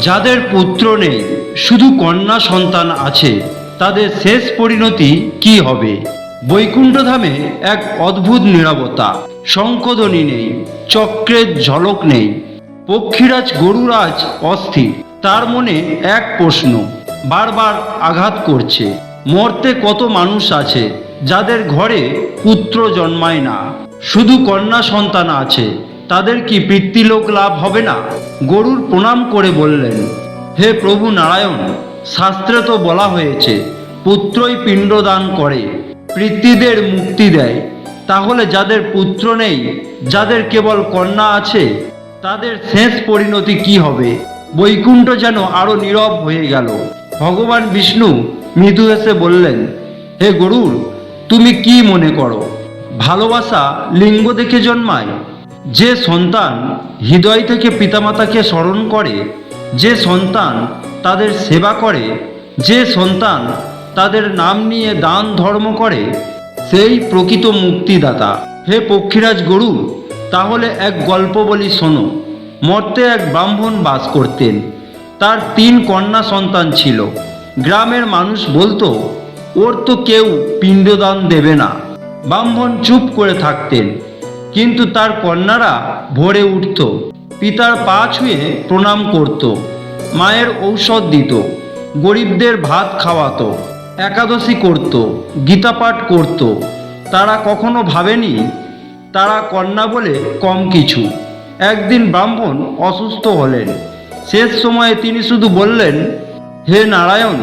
যাদের পুত্র নেই, শুধু কন্যা সন্তান আছে, তাদের শেষ পরিণতি কি হবে? বৈকুণ্ঠধামে এক অদ্ভুত নীরবতা। শঙ্খধ্বনি নেই, চক্রের ঝলক নেই। পক্ষীরাজ গরুরাজ অস্থির। তার মনে এক প্রশ্ন বারবার আঘাত করছে। মর্তে কত মানুষ আছে যাদের ঘরে পুত্র জন্মায় না, শুধু কন্যা সন্তান আছে, তাদের কি পিতৃলোক লাভ হবে না? গরুর প্রণাম করে বললেন, হে প্রভু নারায়ণ, শাস্ত্রে তো বলা হয়েছে পুত্রই পিণ্ডদান করে, পিতৃদের মুক্তি দেয়। তাহলে যাদের পুত্র নেই, যাদের কেবল কন্যা আছে, তাদের শেষ পরিণতি কি হবে? বৈকুণ্ঠ যেন আরো নীরব হয়ে গেল। ভগবান বিষ্ণু মৃদু হেসে বললেন, হে গরুর, তুমি কি মনে করো ভালোবাসা লিঙ্গ দেখে জন্মায়? যে সন্তান হৃদয় থেকে পিতামাতাকে স্মরণ করে, যে সন্তান তাদের সেবা করে, যে সন্তান তাদের নাম নিয়ে দান ধর্ম করে, সেই প্রকৃত মুক্তিদাতা। হে পক্ষীরাজ গরু, তাহলে এক গল্প বলি শোনো। মর্তে এক ব্রাহ্মণ বাস করতেন। তার 3 কন্যা সন্তান ছিল। গ্রামের মানুষ বলতো, ওর তো কেউ পিণ্ডদান দেবে না। ব্রাহ্মণ চুপ করে থাকতেন, কিন্তু তার কন্যারা ভোরে উঠত, পিতার পা ছুঁয়ে প্রণাম করত, মায়ের ঔষধ দিত, গরিবদের ভাত খাওয়াতো, একাদশী করত, গীতা পাঠ করত। তারা কখনো ভাবেনি তারা কন্যা বলে কম কিছু। একদিন ব্রাহ্মণ অসুস্থ হলেন। শেষ সময়ে তিনি শুধু বললেন, হে নারায়ণ,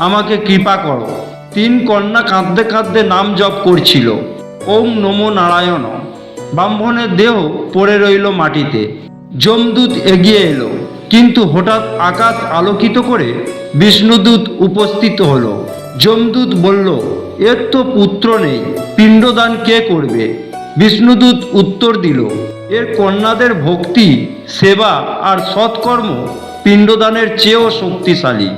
আমাকে কৃপা করো। 3 কন্যা কাঁদতে কাঁদতে নাম জপ করছিল, ওম নমো নারায়ণ। ব্রাহ্মণের দেহ পড়ে রইল মাটিতে। যমদূত এগিয়ে এলো, কিন্তু হঠাৎ আকাশ আলোকিত করে বিষ্ণুদূত উপস্থিত হলো। যমদূত বলল, এর তো পুত্র নেই, পিণ্ডদান কে করবে? বিষ্ণুদূত উত্তর দিল, এর কন্যাদের ভক্তি, সেবা আর সৎকর্ম পিণ্ডদানের চেয়েও শক্তিশালী।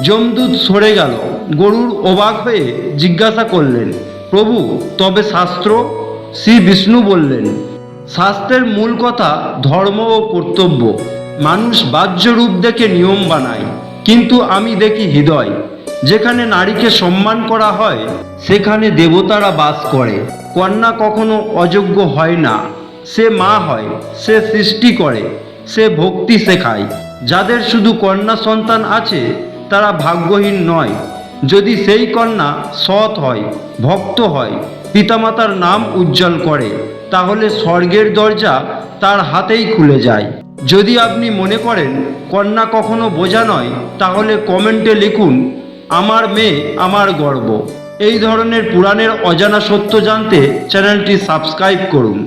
যমদূত সরে গেল। গরুর অবাক হয়ে জিজ্ঞাসা করলেন, প্রভু, তবে শাস্ত্র? শ্রী বিষ্ণু বললেন, শাস্ত্রের মূল কথা ধর্ম ও কর্তব্য। মানুষ বাহ্য রূপ দেখে নিয়ম বানায়, কিন্তু আমি দেখি হৃদয়। যেখানে নারীকে সম্মান করা হয়, সেখানে দেবতারা বাস করে। কন্যা কখনো অযোগ্য হয় না। সে মা হয়, সে সৃষ্টি করে, সে ভক্তি শেখায়। যাদের শুধু কন্যা সন্তান আছে, তারা ভাগ্যহীন নয়। যদি সেই কন্যা সৎ হয়, ভক্ত হয়, পিতামাতার নাম উজ্জ্বল করে, তাহলে স্বর্গের দরজা তার হাতেই খুলে যায়। যদি আপনি মনে করেন কন্যা কখনো বোঝা নয়, তাহলে কমেন্টে লিখুন, আমার মেয়ে আমার গর্ব। এই ধরনের পুরাণের অজানা সত্য জানতে চ্যানেলটি সাবস্ক্রাইব করুন।